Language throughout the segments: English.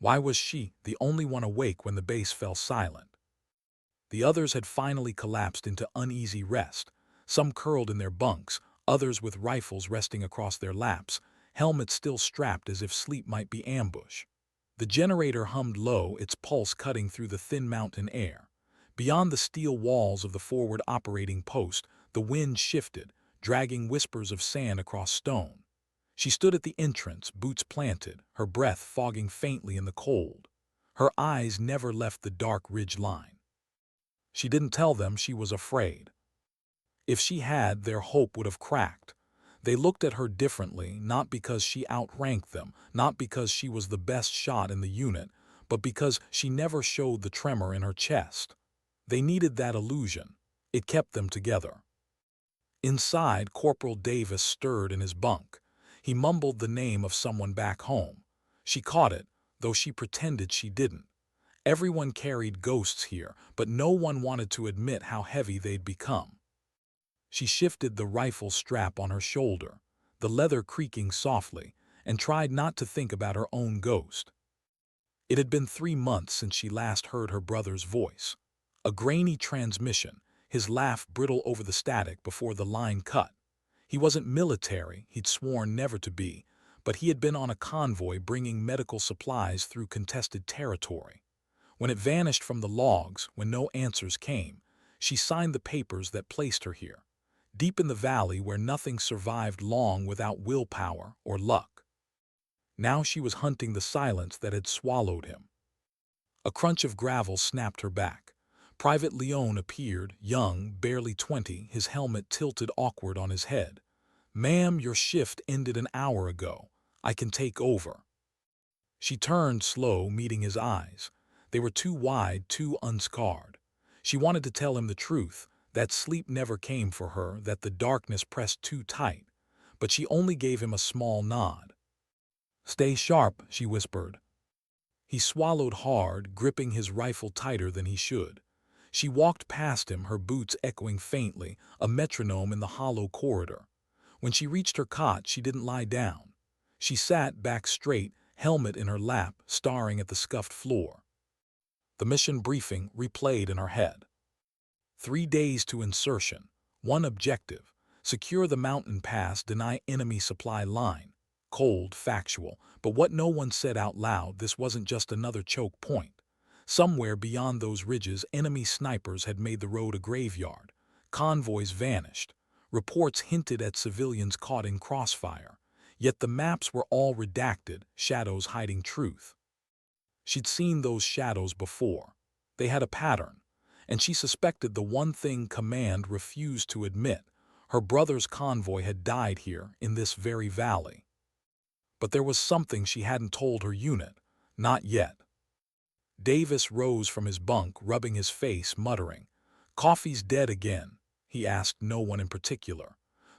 Why was she the only one awake when the base fell silent? The others had finally collapsed into uneasy rest, some curled in their bunks, others with rifles resting across their laps, helmets still strapped as if sleep might be ambush. The generator hummed low, its pulse cutting through the thin mountain air. Beyond the steel walls of the forward operating post, the wind shifted, dragging whispers of sand across stone. She stood at the entrance, boots planted, her breath fogging faintly in the cold. Her eyes never left the dark ridge line. She didn't tell them she was afraid. If she had, their hope would have cracked. They looked at her differently, not because she outranked them, not because she was the best shot in the unit, but because she never showed the tremor in her chest. They needed that illusion. It kept them together. Inside, Corporal Davis stirred in his bunk. He mumbled the name of someone back home. She caught it, though she pretended she didn't. Everyone carried ghosts here, but no one wanted to admit how heavy they'd become. She shifted the rifle strap on her shoulder, the leather creaking softly, and tried not to think about her own ghost. It had been 3 months since she last heard her brother's voice. A grainy transmission, his laugh brittle over the static before the line cut. He wasn't military, he'd sworn never to be, but he had been on a convoy bringing medical supplies through contested territory. When it vanished from the logs, when no answers came, she signed the papers that placed her here, deep in the valley where nothing survived long without willpower or luck. Now she was hunting the silence that had swallowed him. A crunch of gravel snapped her back. Private Leone appeared, young, barely 20, his helmet tilted awkward on his head. "Ma'am, your shift ended an hour ago. I can take over." She turned slow, meeting his eyes. They were too wide, too unscarred. She wanted to tell him the truth, that sleep never came for her, that the darkness pressed too tight, but she only gave him a small nod. "Stay sharp," she whispered. He swallowed hard, gripping his rifle tighter than he should. She walked past him, her boots echoing faintly, a metronome in the hollow corridor. When she reached her cot, she didn't lie down. She sat back straight, helmet in her lap, staring at the scuffed floor. The mission briefing replayed in her head. 3 days to insertion. One objective. Secure the mountain pass, deny enemy supply line. Cold, factual, but what no one said out loud, this wasn't just another choke point. Somewhere beyond those ridges, enemy snipers had made the road a graveyard. Convoys vanished. Reports hinted at civilians caught in crossfire. Yet the maps were all redacted, shadows hiding truth. She'd seen those shadows before. They had a pattern, and she suspected the one thing command refused to admit. Her brother's convoy had died here, in this very valley. But there was something she hadn't told her unit. Not yet. Davis rose from his bunk, rubbing his face, muttering. "Coffee's dead again?" he asked no one in particular.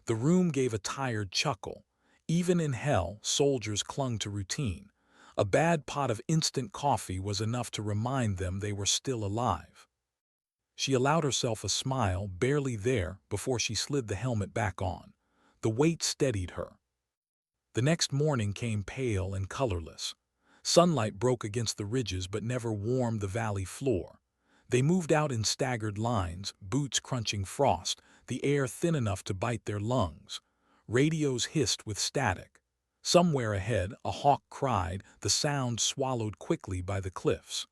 The room gave a tired chuckle. Even in hell, soldiers clung to routine. A bad pot of instant coffee was enough to remind them they were still alive. She allowed herself a smile, barely there, before she slid the helmet back on. The weight steadied her. The next morning came pale and colorless. Sunlight broke against the ridges but never warmed the valley floor. They moved out in staggered lines, boots crunching frost, the air thin enough to bite their lungs. Radios hissed with static. Somewhere ahead, a hawk cried, the sound swallowed quickly by the cliffs.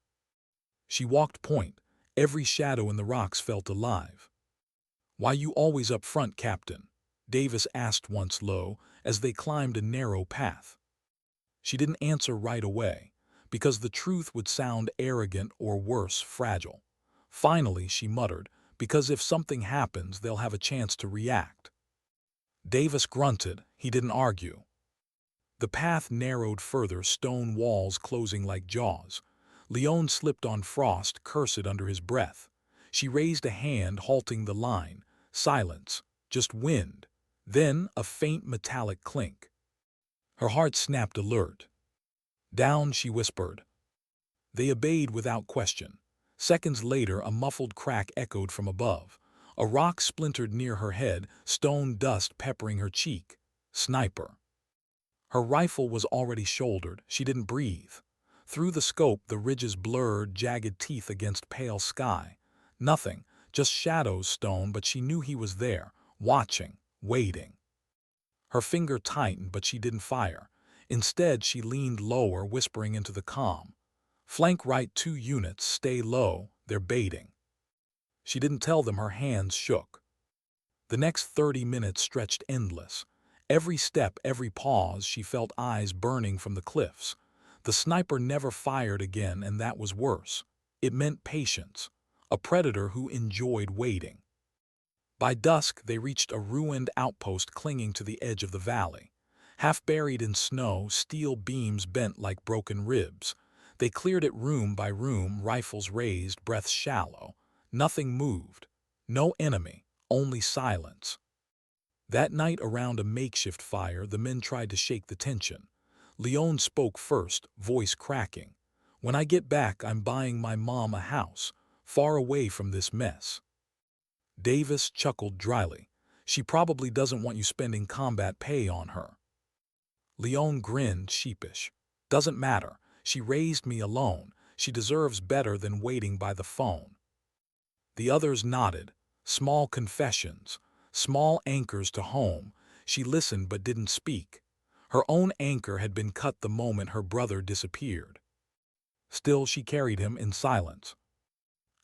She walked point. Every shadow in the rocks felt alive. "Why you always up front, Captain?" Davis asked once low, as they climbed a narrow path. She didn't answer right away, because the truth would sound arrogant or worse, fragile. Finally, she muttered, "Because if something happens, they'll have a chance to react." Davis grunted. He didn't argue. The path narrowed further, stone walls closing like jaws. Leone slipped on frost, cursed under his breath. She raised a hand, halting the line. Silence. Just wind. Then a faint metallic clink. Her heart snapped alert. "Down," she whispered. They obeyed without question. Seconds later, a muffled crack echoed from above. A rock splintered near her head, stone dust peppering her cheek. Sniper. Her rifle was already shouldered. She didn't breathe. Through the scope, the ridges blurred, jagged teeth against pale sky. Nothing, just shadows stone, but she knew he was there, watching, waiting. Her finger tightened, but she didn't fire. Instead, she leaned lower, whispering into the calm. Flank right 2 units, stay low, they're baiting. She didn't tell them, her hands shook. The next 30 minutes stretched endless. Every step, every pause, she felt eyes burning from the cliffs. The sniper never fired again, and that was worse. It meant patience, a predator who enjoyed waiting. By dusk, they reached a ruined outpost clinging to the edge of the valley. Half buried in snow, steel beams bent like broken ribs. They cleared it room by room, rifles raised, breaths shallow. Nothing moved. No enemy, only silence. That night, around a makeshift fire, the men tried to shake the tension. Leon spoke first, voice cracking. "When I get back, I'm buying my mom a house, far away from this mess." Davis chuckled dryly. "She probably doesn't want you spending combat pay on her." Leon grinned, sheepish. "Doesn't matter. She raised me alone. She deserves better than waiting by the phone." The others nodded. Small confessions, small anchors to home. She listened but didn't speak. Her own anchor had been cut the moment her brother disappeared. Still, she carried him in silence.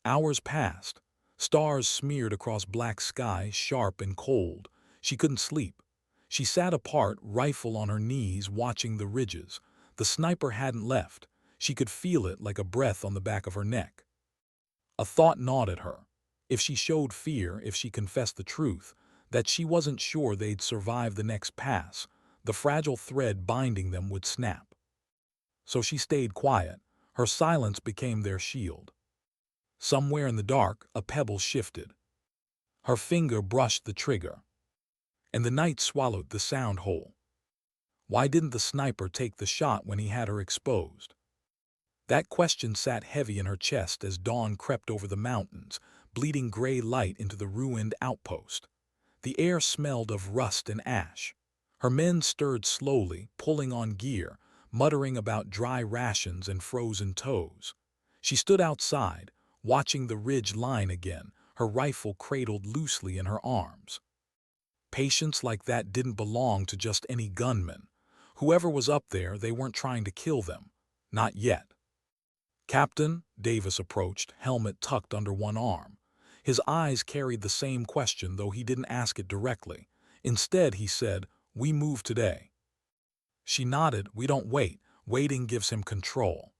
Hours passed. Stars smeared across black sky, sharp and cold. She couldn't sleep. She sat apart, rifle on her knees, watching the ridges. The sniper hadn't left. She could feel it like a breath on the back of her neck. A thought gnawed at her. If she showed fear, if she confessed the truth, that she wasn't sure they'd survive the next pass, the fragile thread binding them would snap. So she stayed quiet. Her silence became their shield. Somewhere in the dark, a pebble shifted. Her finger brushed the trigger, and the night swallowed the sound whole. Why didn't the sniper take the shot when he had her exposed? That question sat heavy in her chest as dawn crept over the mountains, bleeding gray light into the ruined outpost. The air smelled of rust and ash. Her men stirred slowly, pulling on gear, muttering about dry rations and frozen toes. She stood outside, watching the ridge line again, her rifle cradled loosely in her arms. Patience like that didn't belong to just any gunman. Whoever was up there, they weren't trying to kill them. Not yet. "Captain," Davis approached, helmet tucked under one arm. His eyes carried the same question, though he didn't ask it directly. Instead, he said, "We move today." She nodded. "We don't wait. Waiting gives him control."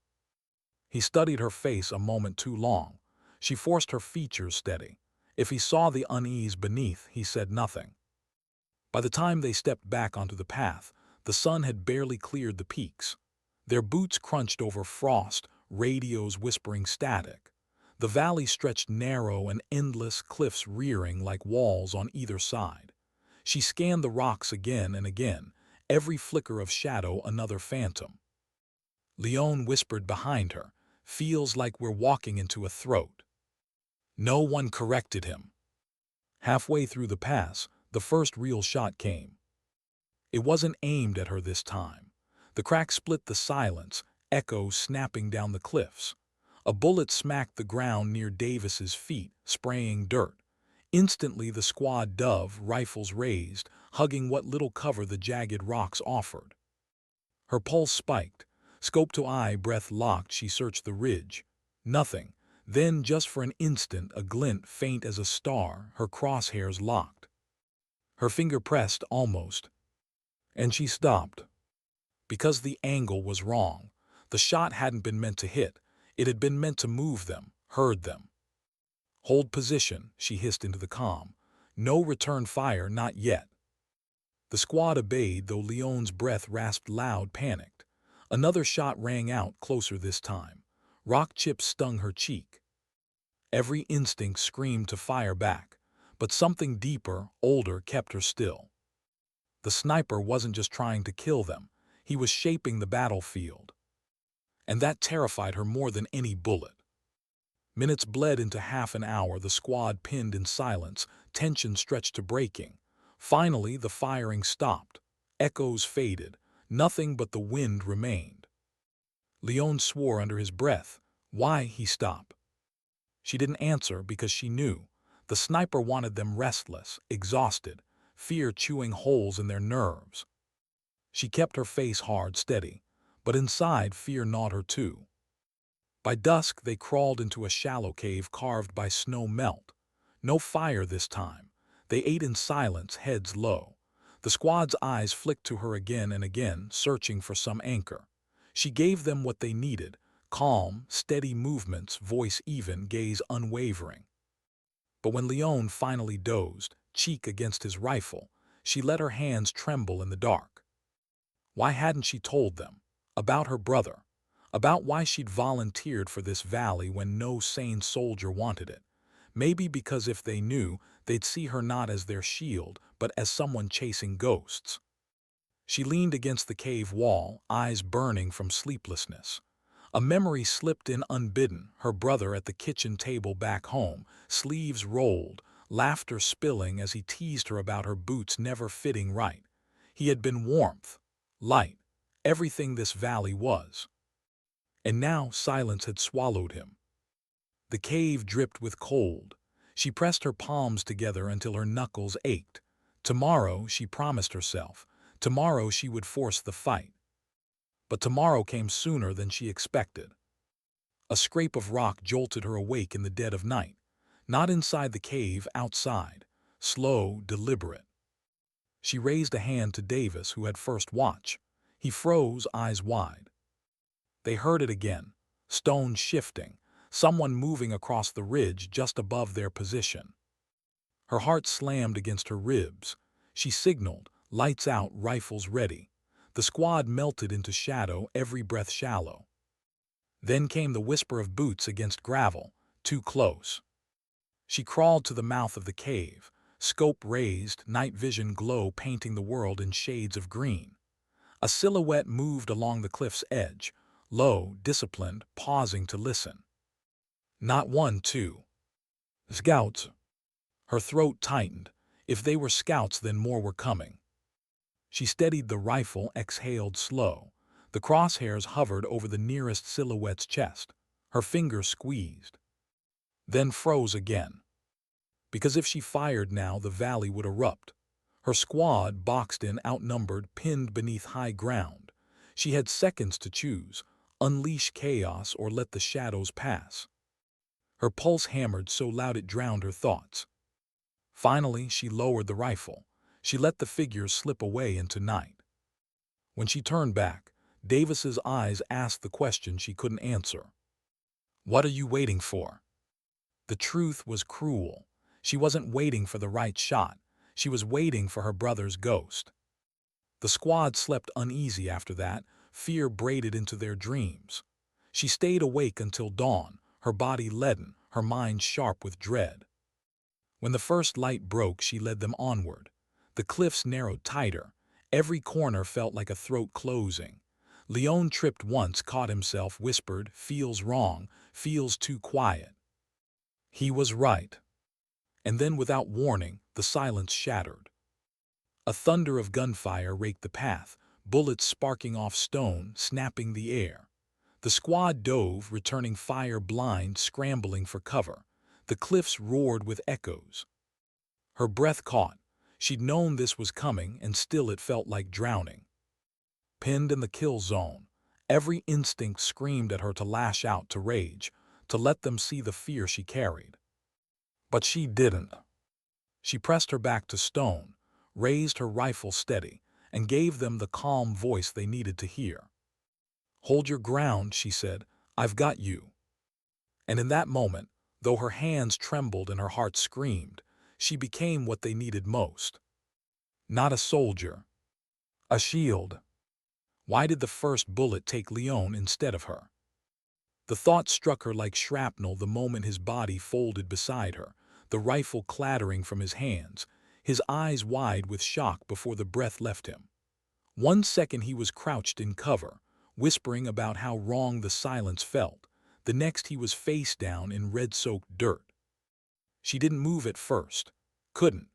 He studied her face a moment too long. She forced her features steady. If he saw the unease beneath, he said nothing. By the time they stepped back onto the path, the sun had barely cleared the peaks. Their boots crunched over frost, radios whispering static. The valley stretched narrow and endless, cliffs rearing like walls on either side. She scanned the rocks again and again, every flicker of shadow another phantom. Leon whispered behind her, "Feels like we're walking into a throat." No one corrected him. Halfway through the pass, the first real shot came. It wasn't aimed at her this time. The crack split the silence, echoes snapping down the cliffs. A bullet smacked the ground near Davis's feet, spraying dirt. Instantly the squad dove, rifles raised, hugging what little cover the jagged rocks offered. Her pulse spiked. Scope to eye, breath locked, she searched the ridge. Nothing. Then, just for an instant, a glint faint as a star, her crosshairs locked. Her finger pressed, almost. And she stopped. Because the angle was wrong. The shot hadn't been meant to hit. It had been meant to move them, herd them. "Hold position," she hissed into the calm. "No return fire, not yet." The squad obeyed, though Leon's breath rasped loud, panicked. Another shot rang out, closer this time. Rock chips stung her cheek. Every instinct screamed to fire back, but something deeper, older, kept her still. The sniper wasn't just trying to kill them. He was shaping the battlefield. And that terrified her more than any bullet. Minutes bled into half an hour, the squad pinned in silence, tension stretched to breaking. Finally, the firing stopped. Echoes faded. Nothing but the wind remained. Leon swore under his breath. Why he stopped? She didn't answer because she knew. The sniper wanted them restless, exhausted, fear chewing holes in their nerves. She kept her face hard, steady, but inside fear gnawed her too. By dusk they crawled into a shallow cave carved by snow melt. No fire this time. They ate in silence, heads low. The squad's eyes flicked to her again and again, searching for some anchor. She gave them what they needed: calm, steady movements, voice even, gaze unwavering. But when Leon finally dozed, cheek against his rifle, she let her hands tremble in the dark. Why hadn't she told them? About her brother. About why she'd volunteered for this valley when no sane soldier wanted it. Maybe because if they knew, they'd see her not as their shield, but as someone chasing ghosts. She leaned against the cave wall, eyes burning from sleeplessness. A memory slipped in unbidden, her brother at the kitchen table back home, sleeves rolled, laughter spilling as he teased her about her boots never fitting right. He had been warmth, light, everything this valley was. And now silence had swallowed him. The cave dripped with cold. She pressed her palms together until her knuckles ached. Tomorrow, she promised herself, tomorrow she would force the fight. But tomorrow came sooner than she expected. A scrape of rock jolted her awake in the dead of night. Not inside the cave, outside. Slow, deliberate. She raised a hand to Davis, who had first watch. He froze, eyes wide. They heard it again. Stones shifting. Someone moving across the ridge just above their position. Her heart slammed against her ribs. She signaled, lights out, rifles ready. The squad melted into shadow, every breath shallow. Then came the whisper of boots against gravel, too close. She crawled to the mouth of the cave, scope raised, night vision glow painting the world in shades of green. A silhouette moved along the cliff's edge, low, disciplined, pausing to listen. Not one, two. Scouts. Her throat tightened. If they were scouts, then more were coming. She steadied the rifle, exhaled slow. The crosshairs hovered over the nearest silhouette's chest. Her fingers squeezed. Then froze again. Because if she fired now, the valley would erupt. Her squad, boxed in, outnumbered, pinned beneath high ground. She had seconds to choose: unleash chaos or let the shadows pass. Her pulse hammered so loud it drowned her thoughts. Finally, she lowered the rifle. She let the figures slip away into night. When she turned back, Davis's eyes asked the question she couldn't answer. What are you waiting for? The truth was cruel. She wasn't waiting for the right shot. She was waiting for her brother's ghost. The squad slept uneasy after that. Fear braided into their dreams. She stayed awake until dawn, her body leaden, her mind sharp with dread. When the first light broke, she led them onward. The cliffs narrowed tighter. Every corner felt like a throat closing. Leon tripped once, caught himself, whispered, "Feels wrong, feels too quiet." He was right. And then, without warning, the silence shattered. A thunder of gunfire raked the path, bullets sparking off stone, snapping the air. The squad dove, returning fire blind, scrambling for cover. The cliffs roared with echoes. Her breath caught. She'd known this was coming, and still it felt like drowning. Pinned in the kill zone, every instinct screamed at her to lash out, to rage, to let them see the fear she carried. But she didn't. She pressed her back to stone, raised her rifle steady, and gave them the calm voice they needed to hear. "Hold your ground," she said. "I've got you." And in that moment, though her hands trembled and her heart screamed, she became what they needed most. Not a soldier. A shield. Why did the first bullet take Leon instead of her? The thought struck her like shrapnel the moment his body folded beside her, the rifle clattering from his hands, his eyes wide with shock before the breath left him. 1 second he was crouched in cover, whispering about how wrong the silence felt. The next he was face down in red-soaked dirt. She didn't move at first. Couldn't.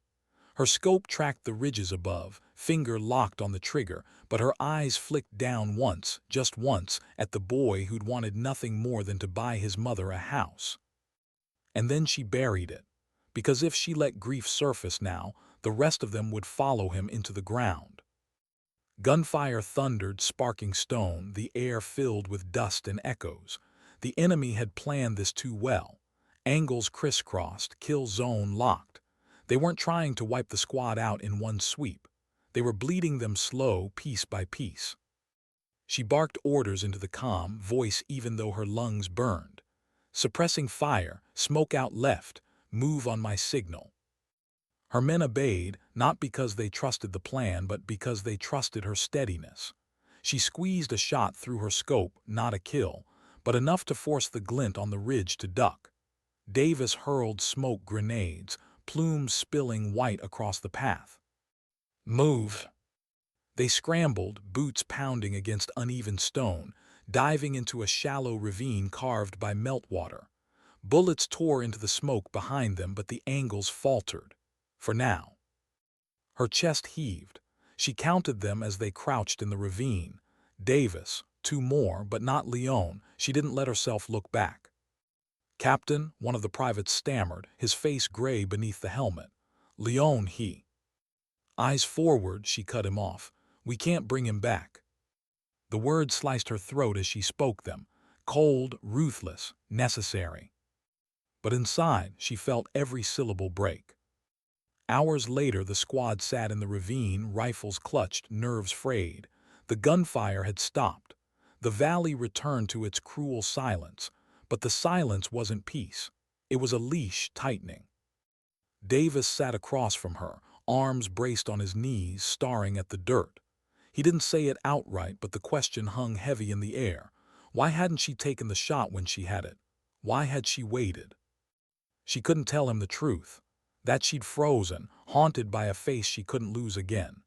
Her scope tracked the ridges above, finger locked on the trigger, but her eyes flicked down once, just once, at the boy who'd wanted nothing more than to buy his mother a house. And then she buried it, because if she let grief surface now, the rest of them would follow him into the ground. Gunfire thundered, sparking stone, the air filled with dust and echoes. The enemy had planned this too well. Angles crisscrossed, kill zone locked. They weren't trying to wipe the squad out in one sweep. They were bleeding them slow, piece by piece. She barked orders into the calm voice even though her lungs burned. Suppressing fire, smoke out left, move on my signal. Her men obeyed, not because they trusted the plan, but because they trusted her steadiness. She squeezed a shot through her scope, not a kill, but enough to force the glint on the ridge to duck. Davis hurled smoke grenades, plumes spilling white across the path. Move! They scrambled, boots pounding against uneven stone, diving into a shallow ravine carved by meltwater. Bullets tore into the smoke behind them, but the angles faltered. For now. Her chest heaved. She counted them as they crouched in the ravine. Davis, 2 more, but not Leon. She didn't let herself look back. Captain, one of the privates stammered, his face gray beneath the helmet. Leon, he. Eyes forward, she cut him off. We can't bring him back. The words sliced her throat as she spoke them. Cold, ruthless, necessary. But inside, she felt every syllable break. Hours later, the squad sat in the ravine, rifles clutched, nerves frayed. The gunfire had stopped. The valley returned to its cruel silence, but the silence wasn't peace. It was a leash tightening. Davis sat across from her, arms braced on his knees, staring at the dirt. He didn't say it outright, but the question hung heavy in the air. Why hadn't she taken the shot when she had it? Why had she waited? She couldn't tell him the truth. That she'd frozen, haunted by a face she couldn't lose again.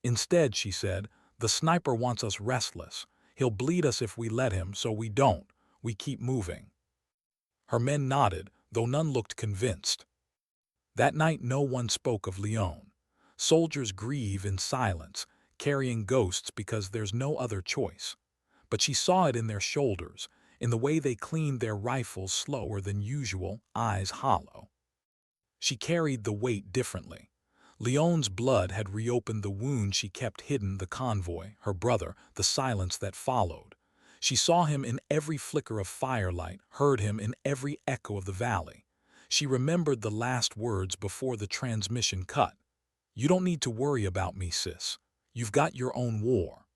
Instead, she said, the sniper wants us restless. He'll bleed us if we let him, so we don't. We keep moving. Her men nodded, though none looked convinced. That night no one spoke of Leon. Soldiers grieve in silence, carrying ghosts because there's no other choice. But she saw it in their shoulders, in the way they cleaned their rifles slower than usual, eyes hollow. She carried the weight differently. Leon's blood had reopened the wound she kept hidden, the convoy, her brother, the silence that followed. She saw him in every flicker of firelight, heard him in every echo of the valley. She remembered the last words before the transmission cut. You don't need to worry about me, sis. You've got your own war.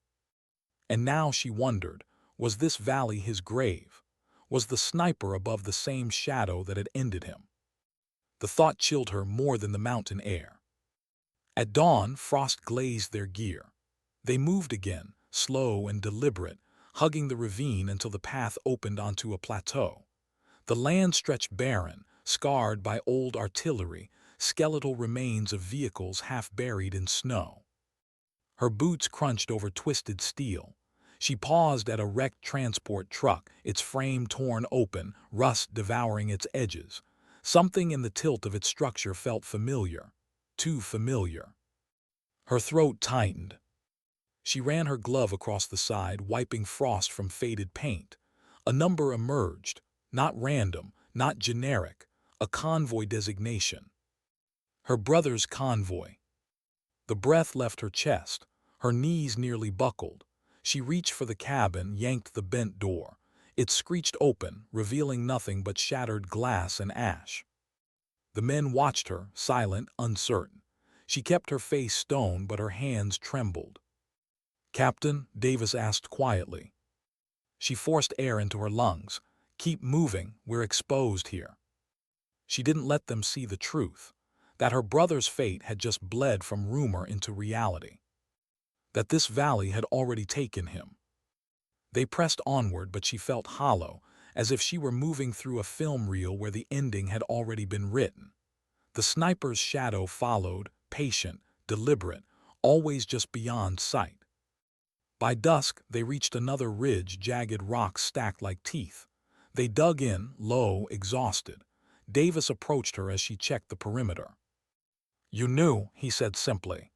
And now she wondered, was this valley his grave? Was the sniper above the same shadow that had ended him? The thought chilled her more than the mountain air. At dawn, frost glazed their gear. They moved again, slow and deliberate, hugging the ravine until the path opened onto a plateau. The land stretched barren, scarred by old artillery, skeletal remains of vehicles half buried in snow. Her boots crunched over twisted steel. She paused at a wrecked transport truck, its frame torn open, rust devouring its edges. Something in the tilt of its structure felt familiar, too familiar. Her throat tightened. She ran her glove across the side, wiping frost from faded paint. A number emerged, not random, not generic, a convoy designation. Her brother's convoy. The breath left her chest. Her knees nearly buckled. She reached for the cabin, yanked the bent door. It screeched open, revealing nothing but shattered glass and ash. The men watched her, silent, uncertain. She kept her face stone, but her hands trembled. Captain, Davis asked quietly. She forced air into her lungs. Keep moving, we're exposed here. She didn't let them see the truth, that her brother's fate had just bled from rumor into reality, that this valley had already taken him. They pressed onward, but she felt hollow, as if she were moving through a film reel where the ending had already been written. The sniper's shadow followed, patient, deliberate, always just beyond sight. By dusk, they reached another ridge, jagged rocks stacked like teeth. They dug in, low, exhausted. Davis approached her as she checked the perimeter. You knew, he said simply.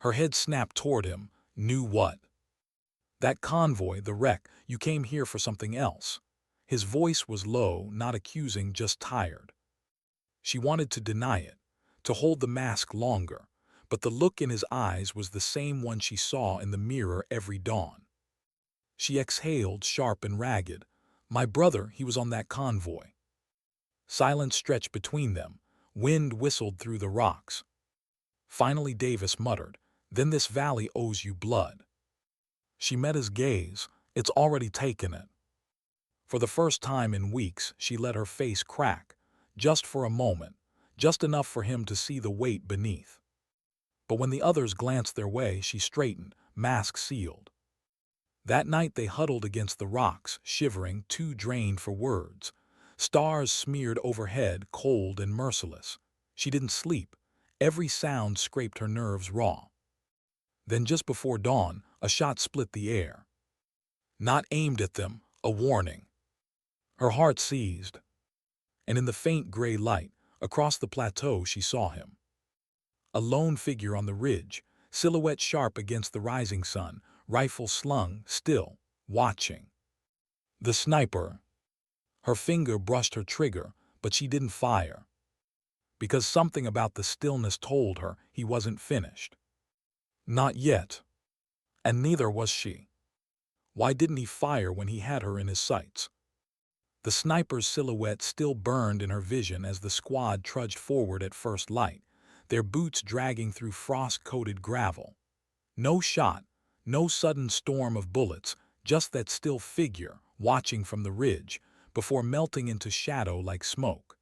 Her head snapped toward him. Knew what? That convoy, the wreck, you came here for something else. His voice was low, not accusing, just tired. She wanted to deny it, to hold the mask longer, but the look in his eyes was the same one she saw in the mirror every dawn. She exhaled, sharp and ragged. My brother, he was on that convoy. Silence stretched between them. Wind whistled through the rocks. Finally Davis muttered, then this valley owes you blood. She met his gaze. It's already taken it. For the first time in weeks, she let her face crack, just for a moment, just enough for him to see the weight beneath. But when the others glanced their way, she straightened, mask sealed. That night they huddled against the rocks, shivering, too drained for words. Stars smeared overhead, cold and merciless. She didn't sleep. Every sound scraped her nerves raw. Then just before dawn, a shot split the air. Not aimed at them, a warning. Her heart seized. And in the faint gray light, across the plateau she saw him. A lone figure on the ridge, silhouette sharp against the rising sun, rifle slung, still, watching. The sniper. Her finger brushed her trigger, but she didn't fire. Because something about the stillness told her he wasn't finished. Not yet. And neither was she. Why didn't he fire when he had her in his sights? The sniper's silhouette still burned in her vision as the squad trudged forward at first light, their boots dragging through frost-coated gravel. No shot, no sudden storm of bullets, just that still figure, watching from the ridge, before melting into shadow like smoke.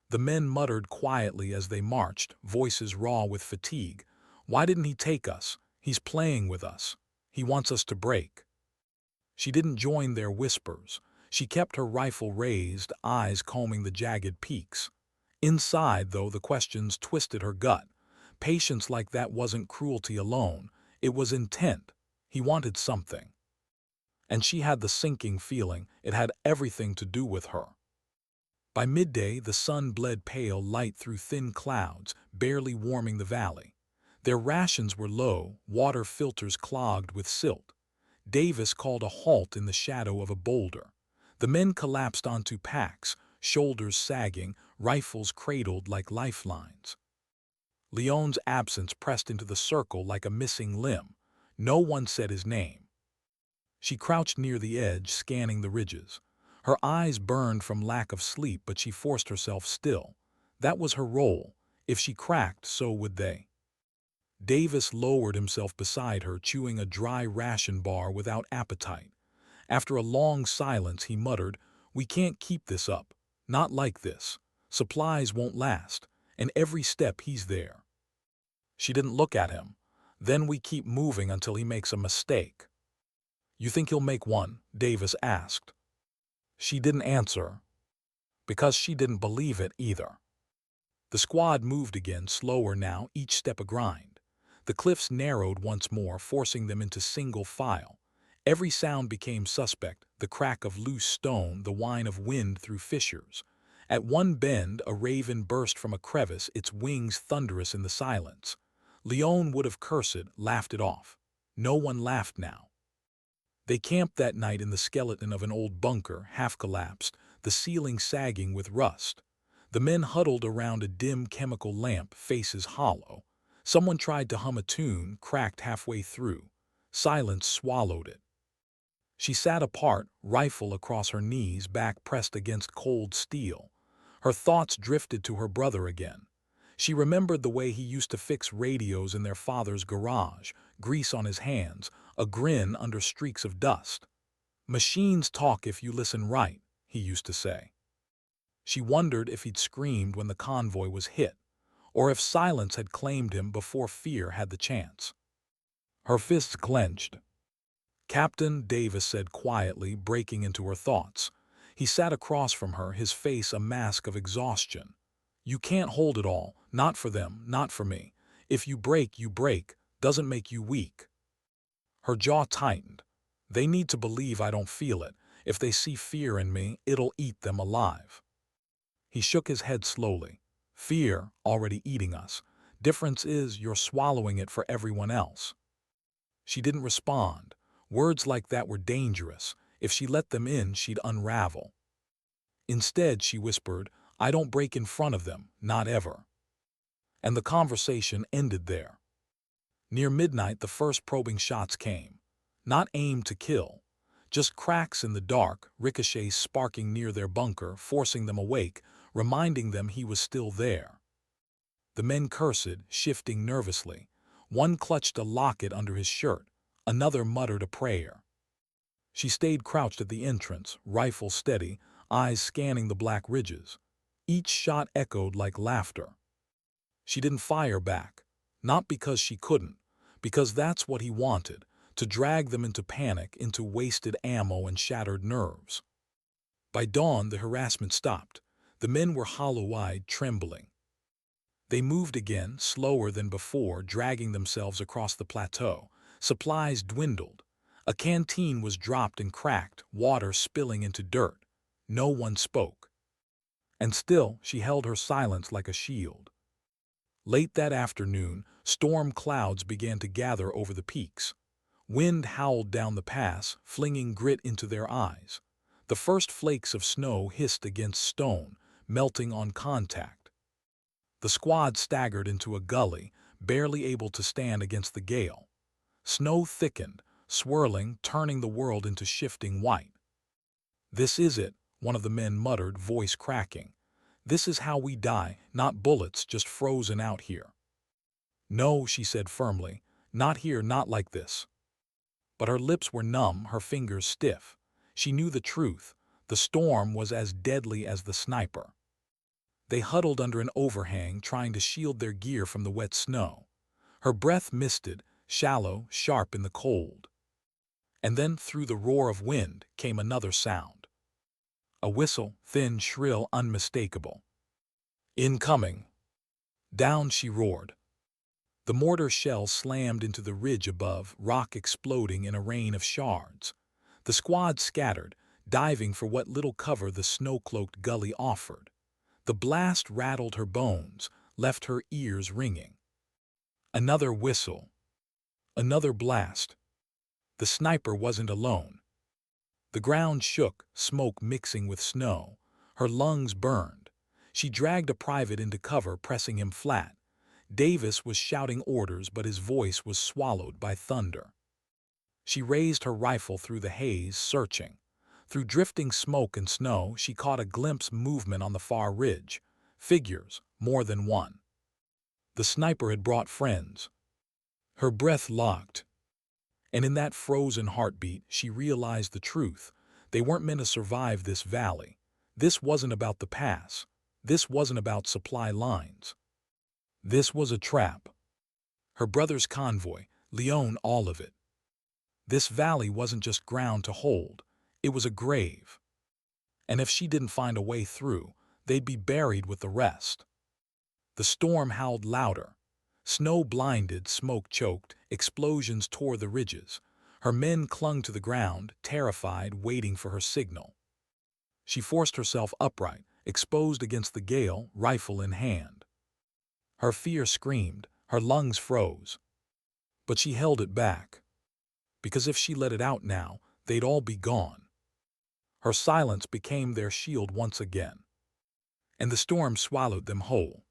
The men muttered quietly as they marched, voices raw with fatigue. Why didn't he take us? He's playing with us. He wants us to break. She didn't join their whispers. She kept her rifle raised, eyes combing the jagged peaks. Inside, though, the questions twisted her gut. Patience like that wasn't cruelty alone. It was intent. He wanted something. And she had the sinking feeling it had everything to do with her. By midday, the sun bled pale light through thin clouds, barely warming the valley. Their rations were low, water filters clogged with silt. Davis called a halt in the shadow of a boulder. The men collapsed onto packs, shoulders sagging, rifles cradled like lifelines. Leon's absence pressed into the circle like a missing limb. No one said his name. She crouched near the edge, scanning the ridges. Her eyes burned from lack of sleep, but she forced herself still. That was her role. If she cracked, so would they. Davis lowered himself beside her, chewing a dry ration bar without appetite. After a long silence, he muttered, "We can't keep this up. Not like this. Supplies won't last, and every step he's there." She didn't look at him. "Then we keep moving until he makes a mistake." "You think he'll make one?" Davis asked. She didn't answer, because she didn't believe it either. The squad moved again, slower now, each step a grind. The cliffs narrowed once more, forcing them into single file. Every sound became suspect, the crack of loose stone, the whine of wind through fissures. At one bend, a raven burst from a crevice, its wings thunderous in the silence. Leon would have cursed, laughed it off. No one laughed now. They camped that night in the skeleton of an old bunker, half-collapsed, the ceiling sagging with rust. The men huddled around a dim chemical lamp, faces hollow. Someone tried to hum a tune, cracked halfway through. Silence swallowed it. She sat apart, rifle across her knees, back pressed against cold steel. Her thoughts drifted to her brother again. She remembered the way he used to fix radios in their father's garage, grease on his hands, a grin under streaks of dust. "Machines talk if you listen right," he used to say. She wondered if he'd screamed when the convoy was hit, or if silence had claimed him before fear had the chance. Her fists clenched. "Captain," Davis said quietly, breaking into her thoughts. He sat across from her, his face a mask of exhaustion. "You can't hold it all, not for them, not for me. If you break, doesn't make you weak." Her jaw tightened. "They need to believe I don't feel it. If they see fear in me, it'll eat them alive." He shook his head slowly. "Fear, already eating us. Difference is you're swallowing it for everyone else." She didn't respond. Words like that were dangerous. If she let them in, she'd unravel. Instead, she whispered, "I don't break in front of them, not ever." And the conversation ended there. Near midnight, the first probing shots came. Not aimed to kill. Just cracks in the dark, ricochets sparking near their bunker, forcing them awake, reminding them he was still there. The men cursed, shifting nervously. One clutched a locket under his shirt. Another muttered a prayer. She stayed crouched at the entrance, rifle steady, eyes scanning the black ridges. Each shot echoed like laughter. She didn't fire back. Not because she couldn't, because that's what he wanted, to drag them into panic, into wasted ammo and shattered nerves. By dawn, the harassment stopped. The men were hollow-eyed, trembling. They moved again, slower than before, dragging themselves across the plateau. Supplies dwindled. A canteen was dropped and cracked, water spilling into dirt. No one spoke. And still, she held her silence like a shield. Late that afternoon, storm clouds began to gather over the peaks. Wind howled down the pass, flinging grit into their eyes. The first flakes of snow hissed against stone, melting on contact. The squad staggered into a gully, barely able to stand against the gale. Snow thickened, swirling, turning the world into shifting white. "This is it," one of the men muttered, voice cracking. "This is how we die, not bullets, just frozen out here." "No," she said firmly, "not here, not like this." But her lips were numb, her fingers stiff. She knew the truth. The storm was as deadly as the sniper. They huddled under an overhang, trying to shield their gear from the wet snow. Her breath misted, shallow, sharp in the cold. And then, through the roar of wind, came another sound. A whistle, thin, shrill, unmistakable. "Incoming!" Down she roared. The mortar shell slammed into the ridge above, rock exploding in a rain of shards. The squad scattered, diving for what little cover the snow-cloaked gully offered. The blast rattled her bones, left her ears ringing. Another whistle. Another blast. The sniper wasn't alone. The ground shook, smoke mixing with snow. Her lungs burned. She dragged a private into cover, pressing him flat. Davis was shouting orders, but his voice was swallowed by thunder. She raised her rifle through the haze, searching. Through drifting smoke and snow, she caught a glimpse movement on the far ridge. Figures, more than one. The sniper had brought friends. Her breath locked. And in that frozen heartbeat, she realized the truth. They weren't meant to survive this valley. This wasn't about the pass. This wasn't about supply lines. This was a trap. Her brother's convoy, Leon, all of it. This valley wasn't just ground to hold. It was a grave. And if she didn't find a way through, they'd be buried with the rest. The storm howled louder. Snow blinded, smoke choked, explosions tore the ridges. Her men clung to the ground, terrified, waiting for her signal. She forced herself upright, exposed against the gale, rifle in hand. Her fear screamed, her lungs froze. But she held it back. Because if she let it out now, they'd all be gone. Her silence became their shield once again. And the storm swallowed them whole.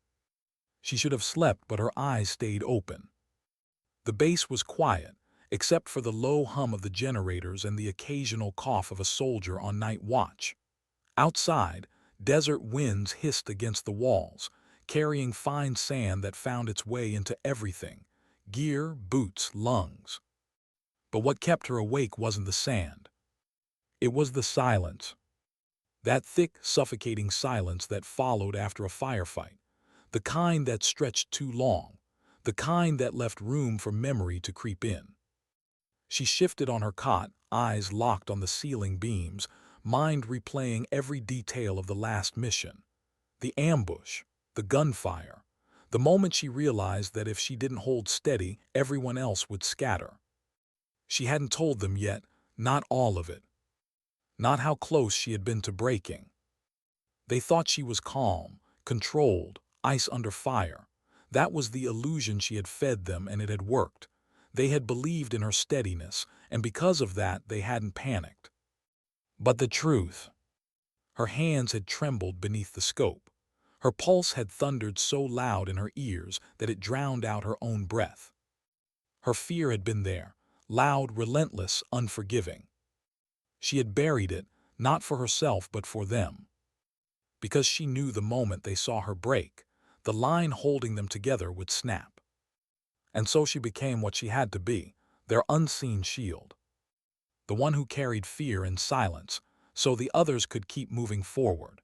She should have slept, but her eyes stayed open. The base was quiet, except for the low hum of the generators and the occasional cough of a soldier on night watch. Outside, desert winds hissed against the walls, carrying fine sand that found its way into everything: gear, boots, lungs. But what kept her awake wasn't the sand. It was the silence. That thick, suffocating silence that followed after a firefight. The kind that stretched too long. The kind that left room for memory to creep in. She shifted on her cot, eyes locked on the ceiling beams, mind replaying every detail of the last mission. The ambush, the gunfire, the moment she realized that if she didn't hold steady, everyone else would scatter. She hadn't told them yet, not all of it. Not how close she had been to breaking. They thought she was calm, controlled, ice under fire. That was the illusion she had fed them, and it had worked. They had believed in her steadiness, and because of that they hadn't panicked. But the truth. Her hands had trembled beneath the scope. Her pulse had thundered so loud in her ears that it drowned out her own breath. Her fear had been there, loud, relentless, unforgiving. She had buried it, not for herself but for them. Because she knew the moment they saw her break, the line holding them together would snap. And so she became what she had to be, their unseen shield. The one who carried fear in silence, so the others could keep moving forward.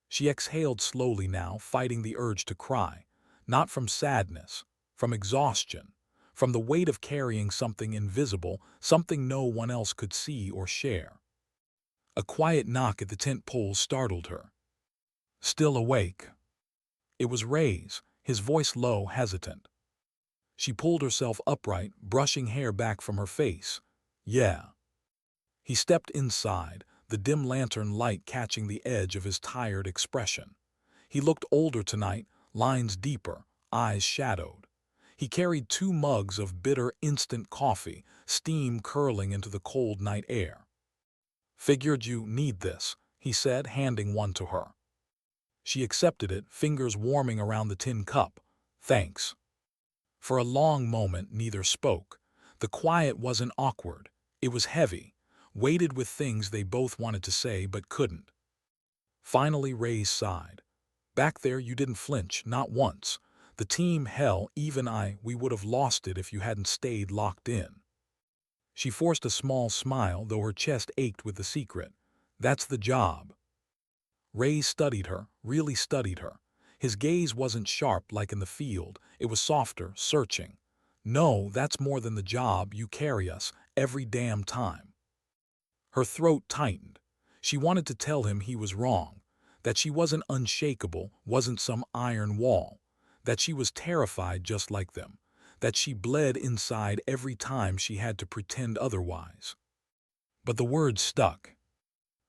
She exhaled slowly now, fighting the urge to cry, not from sadness, from exhaustion, from the weight of carrying something invisible, something no one else could see or share. A quiet knock at the tent poles startled her. Still awake. It was Ray's, his voice low, hesitant. She pulled herself upright, brushing hair back from her face. Yeah. He stepped inside, the dim lantern light catching the edge of his tired expression. He looked older tonight, lines deeper, eyes shadowed. He carried 2 mugs of bitter instant coffee, steam curling into the cold night air. "Figured you need this," he said, handing one to her. She accepted it, fingers warming around the tin cup. "Thanks." For a long moment neither spoke. The quiet wasn't awkward. It was heavy, weighted with things they both wanted to say but couldn't. Finally Ray sighed. "Back there you didn't flinch, not once. The team, hell, even we would have lost it if you hadn't stayed locked in." She forced a small smile, though her chest ached with the secret. "That's the job." Ray studied her, really studied her. His gaze wasn't sharp like in the field, it was softer, searching. "No, that's more than the job, you carry us, every damn time." Her throat tightened. She wanted to tell him he was wrong, that she wasn't unshakable, wasn't some iron wall, that she was terrified just like them, that she bled inside every time she had to pretend otherwise. But the words stuck.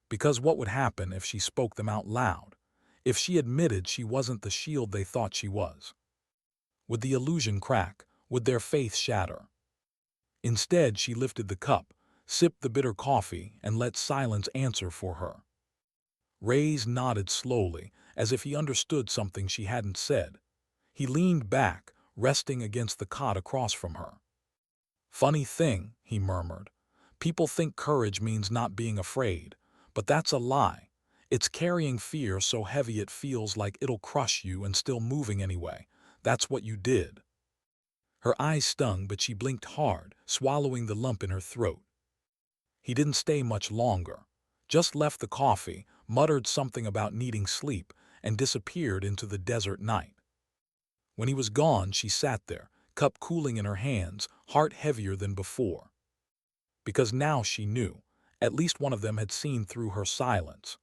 Because what would happen if she spoke them out loud? If she admitted she wasn't the shield they thought she was? Would the illusion crack? Would their faith shatter? Instead, she lifted the cup, sipped the bitter coffee, and let silence answer for her. Ray's nodded slowly, as if he understood something she hadn't said. He leaned back, resting against the cot across from her. "Funny thing," he murmured. "People think courage means not being afraid, but that's a lie. It's carrying fear so heavy it feels like it'll crush you and still moving anyway. That's what you did." Her eyes stung, but she blinked hard, swallowing the lump in her throat. He didn't stay much longer. Just left the coffee, muttered something about needing sleep, and disappeared into the desert night. When he was gone, she sat there, cup cooling in her hands, heart heavier than before. Because now she knew, at least one of them had seen through her silence.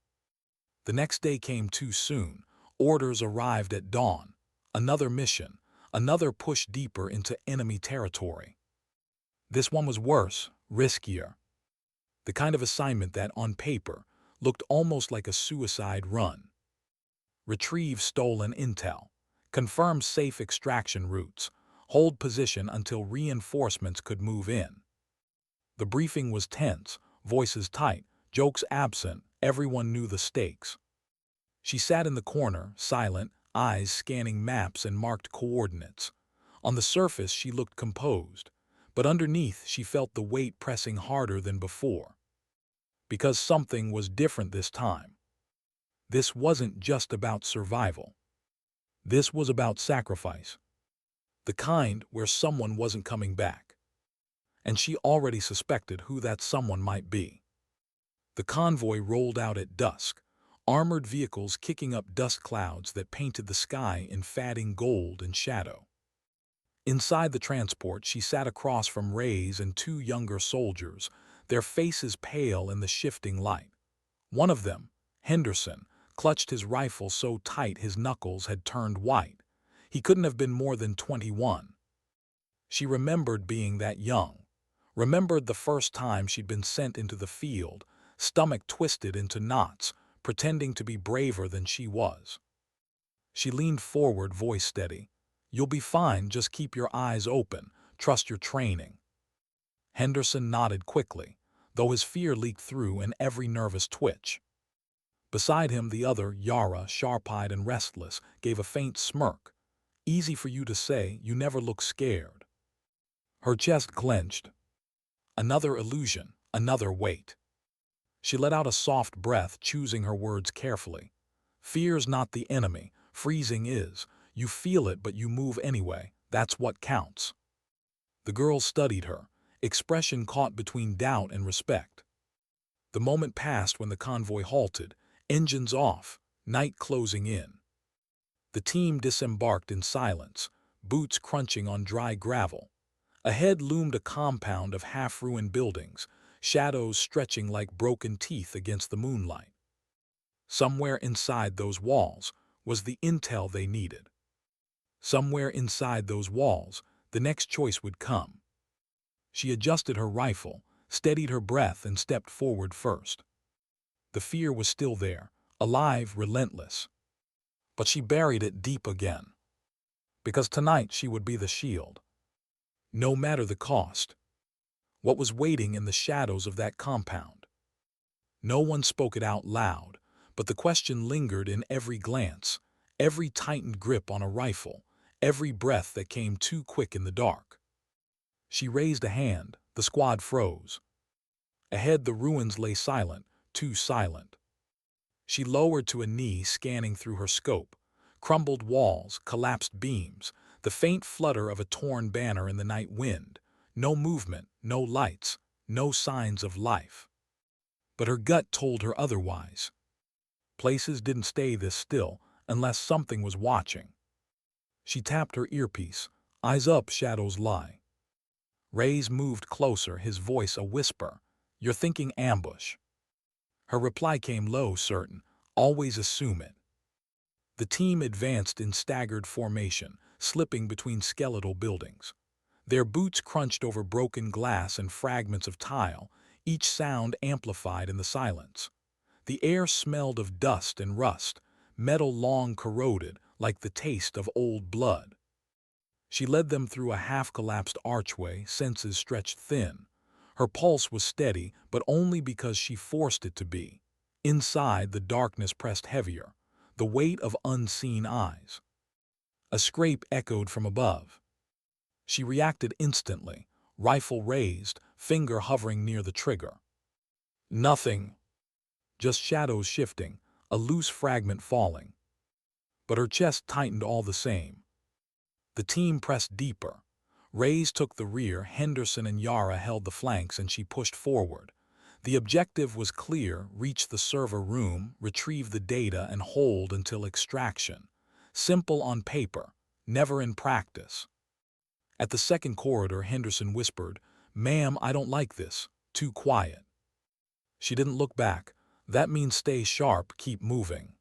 The next day came too soon. Orders arrived at dawn. Another mission, another push deeper into enemy territory. This one was worse, riskier. The kind of assignment that, on paper, looked almost like a suicide run. Retrieve stolen intel, confirm safe extraction routes, hold position until reinforcements could move in. The briefing was tense, voices tight, jokes absent, everyone knew the stakes. She sat in the corner, silent, eyes scanning maps and marked coordinates. On the surface she looked composed, but underneath she felt the weight pressing harder than before. Because something was different this time. This wasn't just about survival. This was about sacrifice. The kind where someone wasn't coming back. And she already suspected who that someone might be. The convoy rolled out at dusk, armored vehicles kicking up dust clouds that painted the sky in fading gold and shadow. Inside the transport, she sat across from Ray's and 2 younger soldiers, their faces pale in the shifting light. One of them, Henderson, clutched his rifle so tight his knuckles had turned white. He couldn't have been more than 21. She remembered being that young, remembered the first time she'd been sent into the field, stomach twisted into knots, pretending to be braver than she was. She leaned forward, voice steady. You'll be fine, just keep your eyes open, trust your training. Henderson nodded quickly, though his fear leaked through in every nervous twitch. Beside him, the other, Yara, sharp-eyed and restless, gave a faint smirk. Easy for you to say, you never look scared. Her chest clenched. Another illusion, another weight. She let out a soft breath, choosing her words carefully. Fear's not the enemy, freezing is. You feel it, but you move anyway. That's what counts. The girl studied her, expression caught between doubt and respect. The moment passed when the convoy halted, engines off, night closing in. The team disembarked in silence, boots crunching on dry gravel. Ahead loomed a compound of half-ruined buildings, shadows stretching like broken teeth against the moonlight. Somewhere inside those walls was the intel they needed. Somewhere inside those walls, the next choice would come. She adjusted her rifle, steadied her breath, and stepped forward first. The fear was still there, alive, relentless. But she buried it deep again. Because tonight she would be the shield. No matter the cost. What was waiting in the shadows of that compound? No one spoke it out loud, but the question lingered in every glance, every tightened grip on a rifle, every breath that came too quick in the dark. She raised a hand, the squad froze. Ahead the ruins lay silent, too silent. She lowered to a knee, scanning through her scope. Crumbled walls, collapsed beams, the faint flutter of a torn banner in the night wind. No movement, no lights, no signs of life. But her gut told her otherwise. Places didn't stay this still unless something was watching. She tapped her earpiece. Eyes up, shadows lie. Ray's moved closer, his voice a whisper. You're thinking ambush. Her reply came low, certain. Always assume it. The team advanced in staggered formation, slipping between skeletal buildings. Their boots crunched over broken glass and fragments of tile, each sound amplified in the silence. The air smelled of dust and rust, metal long corroded like the taste of old blood. She led them through a half-collapsed archway, senses stretched thin. Her pulse was steady, but only because she forced it to be. Inside, the darkness pressed heavier, the weight of unseen eyes. A scrape echoed from above. She reacted instantly, rifle raised, finger hovering near the trigger. Nothing. Just shadows shifting, a loose fragment falling. But her chest tightened all the same. The team pressed deeper. Reyes took the rear, Henderson and Yara held the flanks, and she pushed forward. The objective was clear: reach the server room, retrieve the data, and hold until extraction. Simple on paper, never in practice. At the second corridor, Henderson whispered, "Ma'am, I don't like this. Too quiet." She didn't look back. That means stay sharp, keep moving.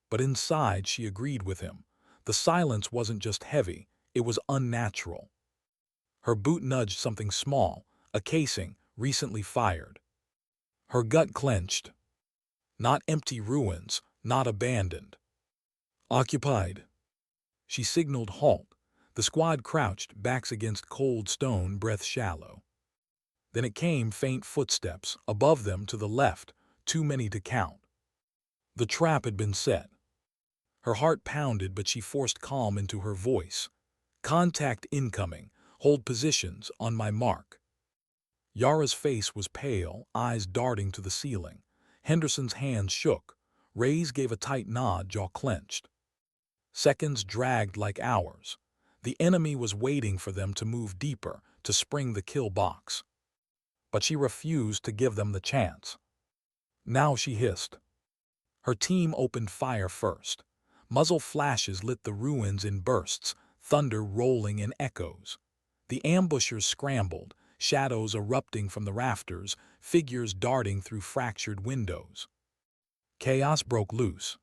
But inside, she agreed with him. The silence wasn't just heavy, it was unnatural. Her boot nudged something small, a casing, recently fired. Her gut clenched. Not empty ruins, not abandoned. Occupied. She signaled halt. The squad crouched, backs against cold stone, breath shallow. Then it came, faint footsteps, above them to the left, too many to count. The trap had been set. Her heart pounded, but she forced calm into her voice. "Contact incoming. Hold positions, on my mark." Yara's face was pale, eyes darting to the ceiling. Henderson's hands shook. Reyes gave a tight nod, jaw clenched. Seconds dragged like hours. The enemy was waiting for them to move deeper, to spring the kill box. But she refused to give them the chance. Now she hissed. Her team opened fire first. Muzzle flashes lit the ruins in bursts, thunder rolling in echoes. The ambushers scrambled, shadows erupting from the rafters, figures darting through fractured windows. Chaos broke loose.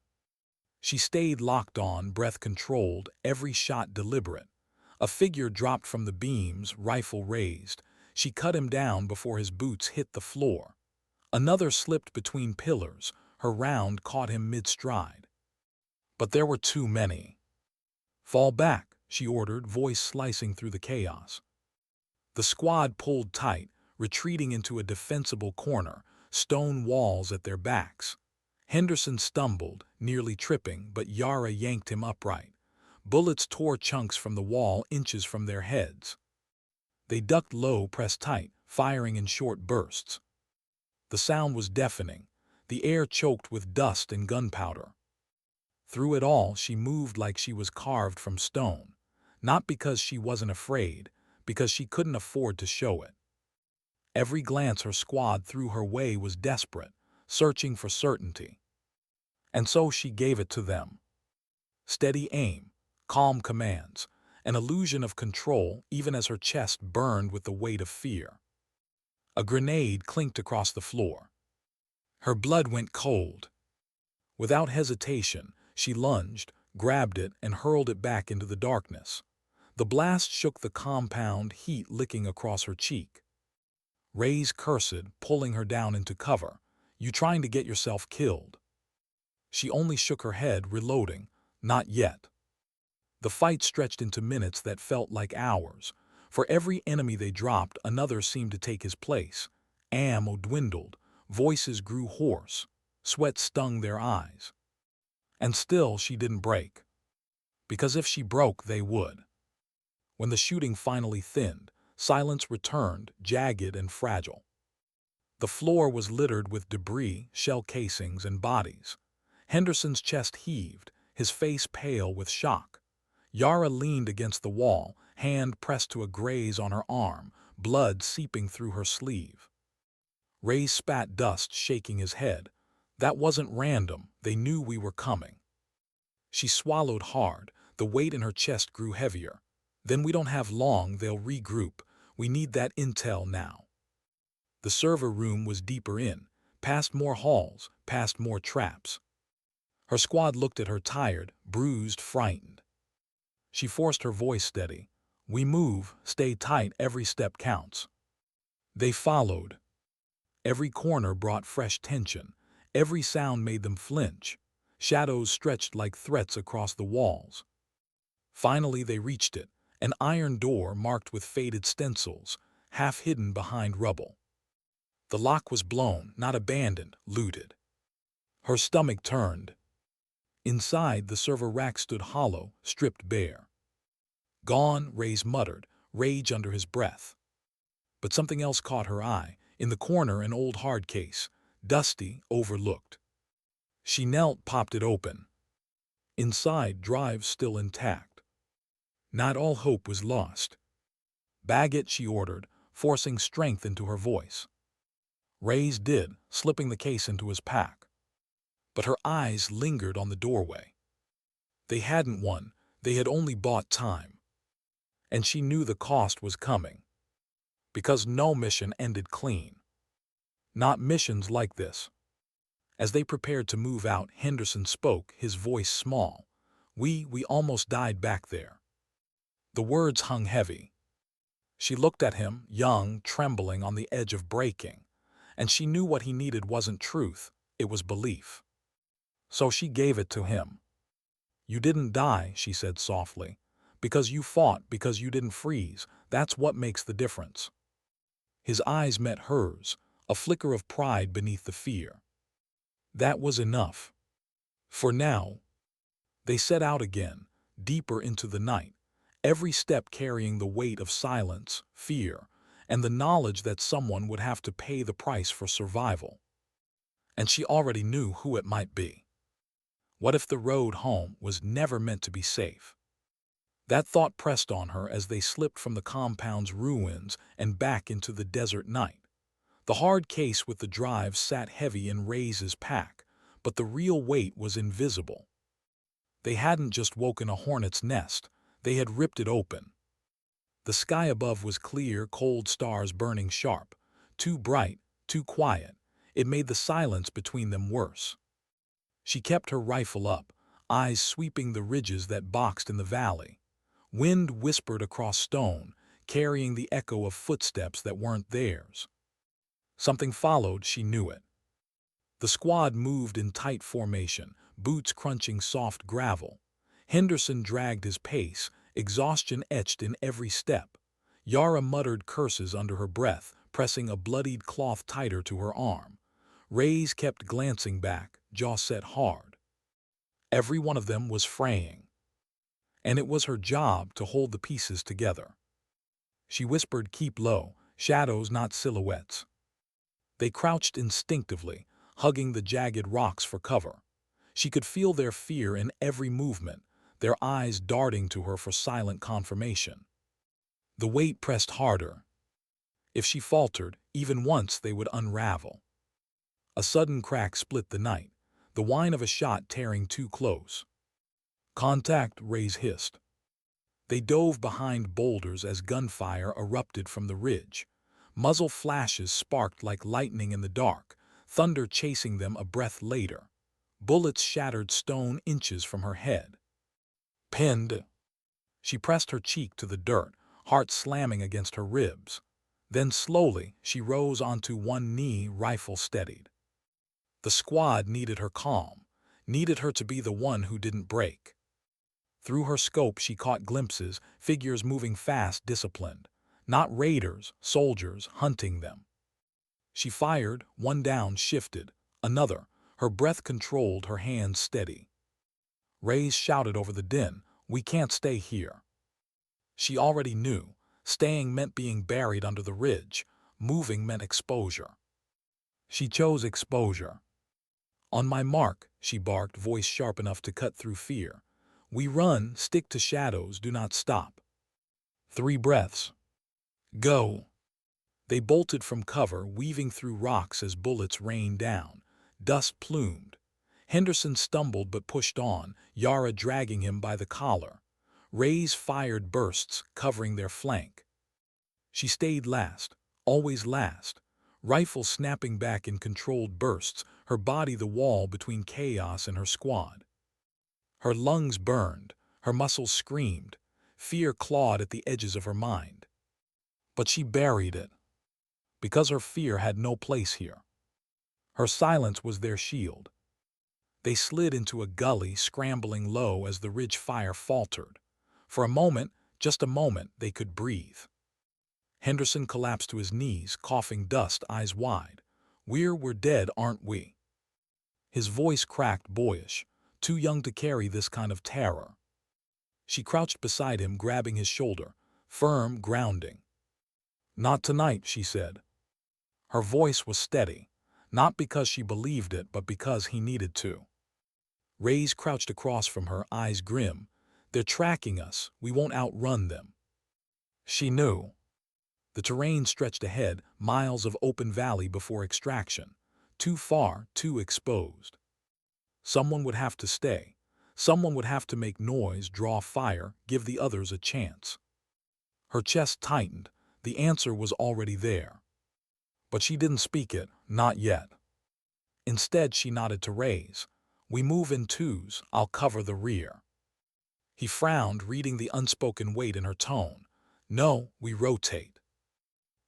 She stayed locked on, breath controlled, every shot deliberate. A figure dropped from the beams, rifle raised. She cut him down before his boots hit the floor. Another slipped between pillars. Her round caught him mid-stride. But there were too many. "Fall back," she ordered, voice slicing through the chaos. The squad pulled tight, retreating into a defensible corner, stone walls at their backs. Henderson stumbled, nearly tripping, but Yara yanked him upright. Bullets tore chunks from the wall inches from their heads. They ducked low, pressed tight, firing in short bursts. The sound was deafening, the air choked with dust and gunpowder. Through it all, she moved like she was carved from stone, not because she wasn't afraid, because she couldn't afford to show it. Every glance her squad threw her way was desperate, searching for certainty. And so she gave it to them. Steady aim, calm commands, an illusion of control even as her chest burned with the weight of fear. A grenade clinked across the floor. Her blood went cold. Without hesitation, she lunged, grabbed it, and hurled it back into the darkness. The blast shook the compound, heat licking across her cheek. Ray's cursed, pulling her down into cover. You trying to get yourself killed? She only shook her head, reloading. Not yet. The fight stretched into minutes that felt like hours. For every enemy they dropped, another seemed to take his place. Ammo dwindled, voices grew hoarse, sweat stung their eyes. And still she didn't break. Because if she broke, they would. When the shooting finally thinned, silence returned, jagged and fragile. The floor was littered with debris, shell casings, and bodies. Henderson's chest heaved, his face pale with shock. Yara leaned against the wall, hand pressed to a graze on her arm, blood seeping through her sleeve. Ray spat dust, shaking his head. That wasn't random, they knew we were coming. She swallowed hard, the weight in her chest grew heavier. Then we don't have long, they'll regroup. We need that intel now. The server room was deeper in, past more halls, past more traps. Her squad looked at her tired, bruised, frightened. She forced her voice steady. We move, stay tight, every step counts. They followed. Every corner brought fresh tension. Every sound made them flinch. Shadows stretched like threats across the walls. Finally they reached it, an iron door marked with faded stencils, half hidden behind rubble. The lock was blown, not abandoned, looted. Her stomach turned. Inside, the server rack stood hollow, stripped bare. Gone, Ray's muttered, rage under his breath. But something else caught her eye. In the corner, an old hard case, dusty, overlooked. She knelt, popped it open. Inside, drives still intact. Not all hope was lost. Bag it, she ordered, forcing strength into her voice. Ray's did, slipping the case into his pack. But her eyes lingered on the doorway. They hadn't won, they had only bought time. And she knew the cost was coming. Because no mission ended clean. Not missions like this. As they prepared to move out, Henderson spoke, his voice small. We almost died back there. The words hung heavy. She looked at him, young, trembling on the edge of breaking. And she knew what he needed wasn't truth, it was belief. So she gave it to him. You didn't die, she said softly. Because you fought, because you didn't freeze. That's what makes the difference. His eyes met hers, a flicker of pride beneath the fear. That was enough. For now, they set out again, deeper into the night, every step carrying the weight of silence, fear, and the knowledge that someone would have to pay the price for survival. And she already knew who it might be. What if the road home was never meant to be safe? That thought pressed on her as they slipped from the compound's ruins and back into the desert night. The hard case with the drive sat heavy in Ray's pack, but the real weight was invisible. They hadn't just woken a hornet's nest, they had ripped it open. The sky above was clear, cold stars burning sharp, too bright, too quiet. It made the silence between them worse. She kept her rifle up, eyes sweeping the ridges that boxed in the valley. Wind whispered across stone, carrying the echo of footsteps that weren't theirs. Something followed, she knew it. The squad moved in tight formation, boots crunching soft gravel. Henderson dragged his pace, exhaustion etched in every step. Yara muttered curses under her breath, pressing a bloodied cloth tighter to her arm. Rays kept glancing back, jaw set hard. Every one of them was fraying, and it was her job to hold the pieces together. She whispered, "Keep low, shadows, not silhouettes." They crouched instinctively, hugging the jagged rocks for cover. She could feel their fear in every movement, their eyes darting to her for silent confirmation. The weight pressed harder. If she faltered, even once, they would unravel. A sudden crack split the night, the whine of a shot tearing too close. "Contact," Rays hissed. They dove behind boulders as gunfire erupted from the ridge. Muzzle flashes sparked like lightning in the dark, thunder chasing them a breath later. Bullets shattered stone inches from her head. Pinned. She pressed her cheek to the dirt, heart slamming against her ribs. Then slowly she rose onto one knee, rifle steadied. The squad needed her calm, needed her to be the one who didn't break. Through her scope she caught glimpses, figures moving fast, disciplined. Not raiders, soldiers, hunting them. She fired, one down, shifted. Another, her breath controlled, her hands steady. Rays shouted over the din, "We can't stay here." She already knew. Staying meant being buried under the ridge. Moving meant exposure. She chose exposure. "On my mark," she barked, voice sharp enough to cut through fear. "We run, stick to shadows, do not stop." 3 breaths. Go. They bolted from cover, weaving through rocks as bullets rained down. Dust plumed. Henderson stumbled but pushed on, Yara dragging him by the collar. Rays fired bursts, covering their flank. She stayed last, always last. Rifle snapping back in controlled bursts, her body the wall between chaos and her squad. Her lungs burned, her muscles screamed. Fear clawed at the edges of her mind. But she buried it, because her fear had no place here. Her silence was their shield. They slid into a gully, scrambling low as the ridge fire faltered. For a moment, just a moment, they could breathe. Henderson collapsed to his knees, coughing dust, eyes wide. We're dead, aren't we?" His voice cracked, boyish, too young to carry this kind of terror. She crouched beside him, grabbing his shoulder, firm, grounding. "Not tonight," she said. Her voice was steady, not because she believed it, but because he needed to. Rays crouched across from her, eyes grim. "They're tracking us, we won't outrun them." She knew. The terrain stretched ahead, miles of open valley before extraction. Too far, too exposed. Someone would have to stay. Someone would have to make noise, draw fire, give the others a chance. Her chest tightened. The answer was already there. But she didn't speak it, not yet. Instead, she nodded to Rays. "We move in twos, I'll cover the rear." He frowned, reading the unspoken weight in her tone. "No, we rotate."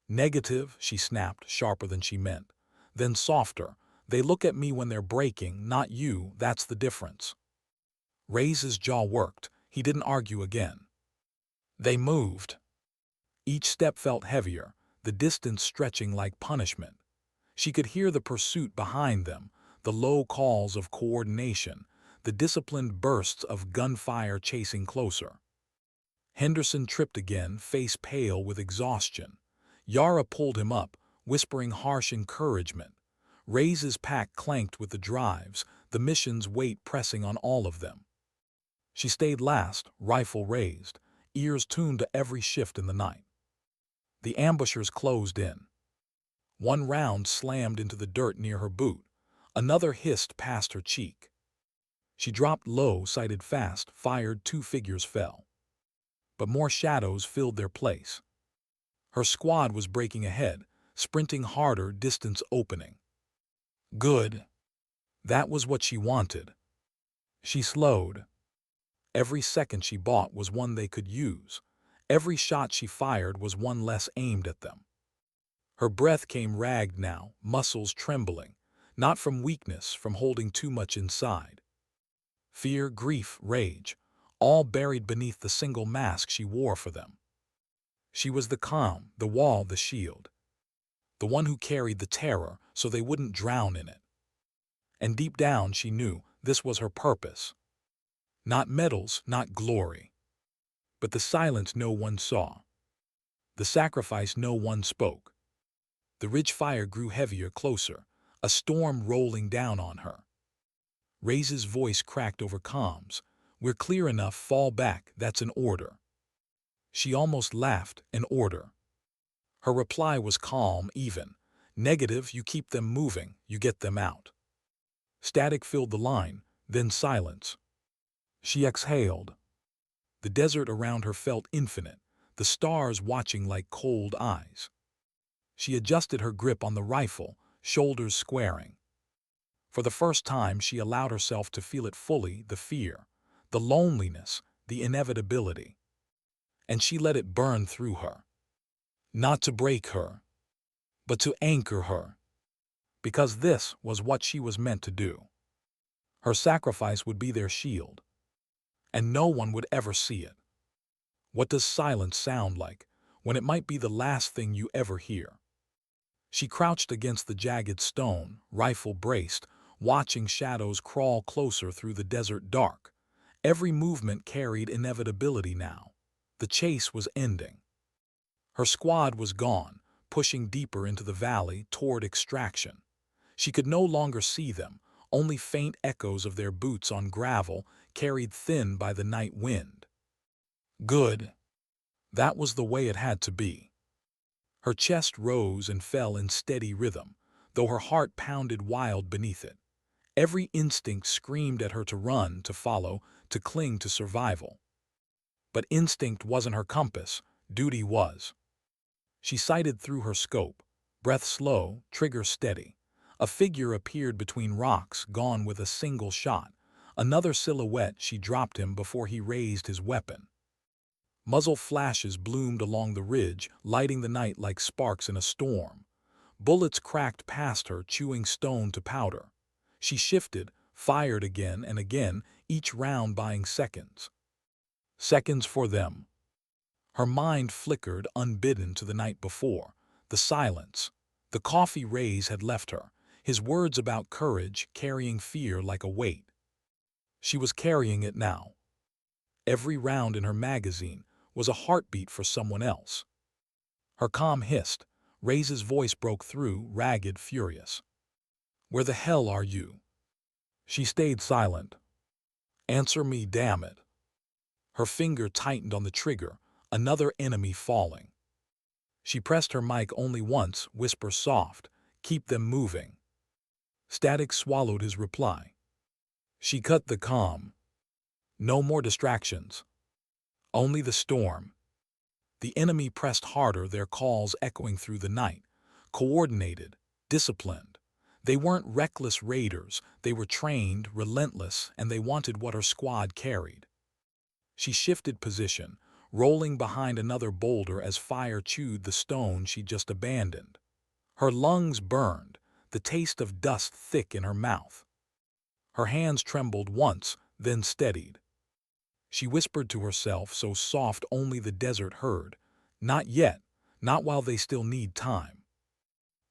"Negative," she snapped, sharper than she meant. Then softer, "They look at me when they're breaking, not you, that's the difference." Rays's jaw worked. He didn't argue again. They moved. Each step felt heavier, the distance stretching like punishment. She could hear the pursuit behind them, the low calls of coordination, the disciplined bursts of gunfire chasing closer. Henderson tripped again, face pale with exhaustion. Yara pulled him up, whispering harsh encouragement. Rays's pack clanked with the drives, the mission's weight pressing on all of them. She stayed last, rifle raised, ears tuned to every shift in the night. The ambushers closed in. One round slammed into the dirt near her boot. Another hissed past her cheek. She dropped low, sighted fast, fired, 2 figures fell. But more shadows filled their place. Her squad was breaking ahead, sprinting harder, distance opening. Good. That was what she wanted. She slowed. Every second she bought was one they could use. Every shot she fired was one less aimed at them. Her breath came ragged now, muscles trembling, not from weakness, from holding too much inside. Fear, grief, rage, all buried beneath the single mask she wore for them. She was the calm, the wall, the shield, the one who carried the terror so they wouldn't drown in it. And deep down she knew this was her purpose. Not medals, not glory, but the silence no one saw, the sacrifice no one spoke. The ridge fire grew heavier, closer, a storm rolling down on her. Ray's voice cracked over comms. "We're clear enough, fall back, that's an order." She almost laughed, an order. Her reply was calm, even. "Negative, you keep them moving, you get them out." Static filled the line, then silence. She exhaled. The desert around her felt infinite, the stars watching like cold eyes. She adjusted her grip on the rifle, shoulders squaring. For the first time she allowed herself to feel it fully, the fear, the loneliness, the inevitability. And she let it burn through her. Not to break her, but to anchor her. Because this was what she was meant to do. Her sacrifice would be their shield. And no one would ever see it. What does silence sound like when it might be the last thing you ever hear? She crouched against the jagged stone, rifle braced, watching shadows crawl closer through the desert dark. Every movement carried inevitability now. The chase was ending. Her squad was gone, pushing deeper into the valley toward extraction. She could no longer see them, only faint echoes of their boots on gravel carried thin by the night wind. Good. That was the way it had to be. Her chest rose and fell in steady rhythm, though her heart pounded wild beneath it. Every instinct screamed at her to run, to follow, to cling to survival. But instinct wasn't her compass, duty was. She sighted through her scope, breath slow, trigger steady. A figure appeared between rocks, gone with a single shot. Another silhouette, she dropped him before he raised his weapon. Muzzle flashes bloomed along the ridge, lighting the night like sparks in a storm. Bullets cracked past her, chewing stone to powder. She shifted, fired again and again, each round buying seconds. Seconds for them. Her mind flickered, unbidden to the night before. The silence. The coffee Ray's had left her, his words about courage carrying fear like a weight. She was carrying it now. Every round in her magazine was a heartbeat for someone else. Her calm hissed. Ray's voice broke through, ragged, furious. "Where the hell are you?" She stayed silent. "Answer me, damn it." Her finger tightened on the trigger, another enemy falling. She pressed her mic only once, whisper soft, "Keep them moving." Static swallowed his reply. She cut the comm. No more distractions. Only the storm. The enemy pressed harder, their calls echoing through the night. Coordinated, disciplined. They weren't reckless raiders, they were trained, relentless, and they wanted what her squad carried. She shifted position, rolling behind another boulder as fire chewed the stone she'd just abandoned. Her lungs burned, the taste of dust thick in her mouth. Her hands trembled once, then steadied. She whispered to herself, so soft only the desert heard, "Not yet, not while they still need time."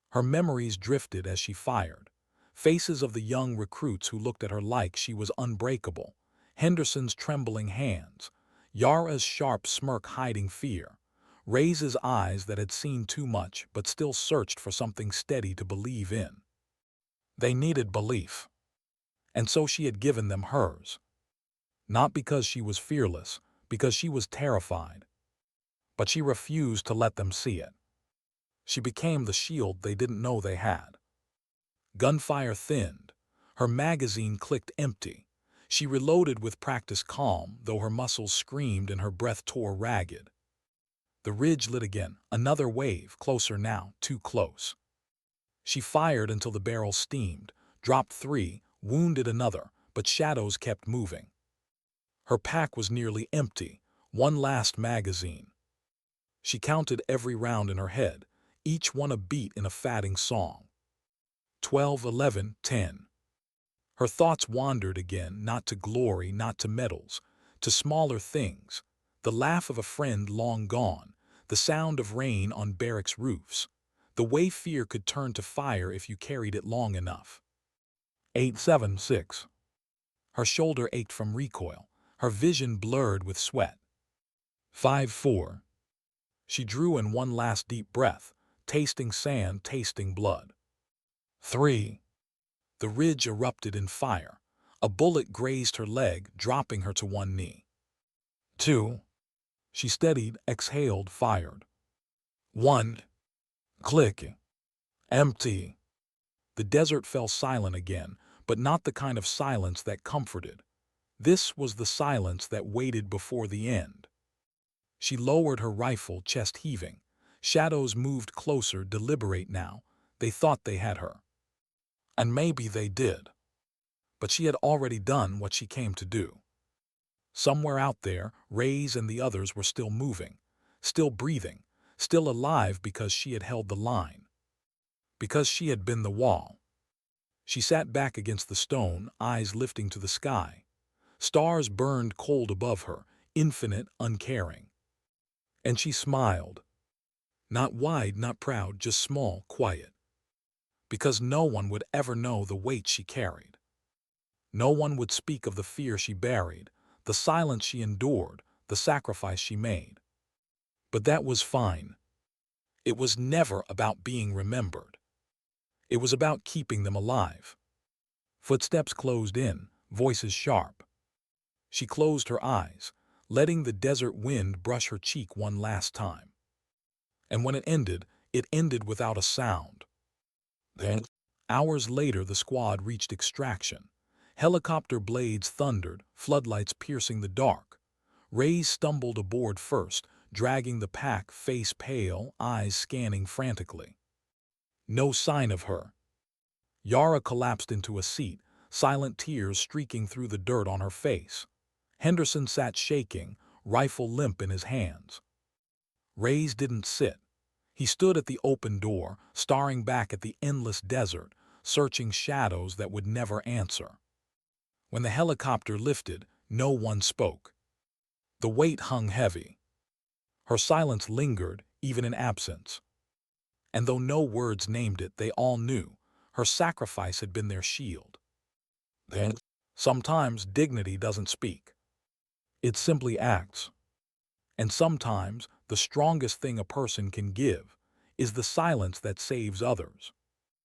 Her memories drifted as she fired. Faces of the young recruits who looked at her like she was unbreakable. Henderson's trembling hands. Yara's sharp smirk hiding fear. Ray's eyes that had seen too much but still searched for something steady to believe in. They needed belief. And so she had given them hers. Not because she was fearless, because she was terrified. But she refused to let them see it. She became the shield they didn't know they had. Gunfire thinned. Her magazine clicked empty. She reloaded with practiced calm, though her muscles screamed and her breath tore ragged. The ridge lit again, another wave, closer now, too close. She fired until the barrel steamed, dropped 3, wounded another, but shadows kept moving. Her pack was nearly empty, one last magazine. She counted every round in her head, each one a beat in a fatting song. 12, 11, 10. Her thoughts wandered again, not to glory, not to medals, to smaller things, the laugh of a friend long gone, the sound of rain on barracks roofs, the way fear could turn to fire if you carried it long enough. 876. Her shoulder ached from recoil, her vision blurred with sweat. 5-4. She drew in one last deep breath, tasting sand, tasting blood. 3. The ridge erupted in fire. A bullet grazed her leg, dropping her to one knee. 2. She steadied, exhaled, fired. 1. Click. Empty. The desert fell silent again, but not the kind of silence that comforted. This was the silence that waited before the end. She lowered her rifle, chest heaving. Shadows moved closer, deliberate now. They thought they had her. And maybe they did. But she had already done what she came to do. Somewhere out there, Rays and the others were still moving, still breathing, still alive because she had held the line. Because she had been the wall. She sat back against the stone, eyes lifting to the sky. Stars burned cold above her, infinite, uncaring. And she smiled. Not wide, not proud, just small, quiet. Because no one would ever know the weight she carried. No one would speak of the fear she buried, the silence she endured, the sacrifice she made. But that was fine. It was never about being remembered. It was about keeping them alive. Footsteps closed in, voices sharp. She closed her eyes, letting the desert wind brush her cheek one last time. And when it ended without a sound. Then, hours later, the squad reached extraction. Helicopter blades thundered, floodlights piercing the dark. Rays stumbled aboard first, dragging the pack, face pale, eyes scanning frantically. No sign of her. Yara collapsed into a seat, silent tears streaking through the dirt on her face. Henderson sat shaking, rifle limp in his hands. Rays didn't sit. He stood at the open door, staring back at the endless desert, searching shadows that would never answer. When the helicopter lifted, no one spoke. The weight hung heavy. Her silence lingered, even in absence. And though no words named it, they all knew her sacrifice had been their shield. Then, sometimes dignity doesn't speak. It simply acts. And sometimes the strongest thing a person can give is the silence that saves others.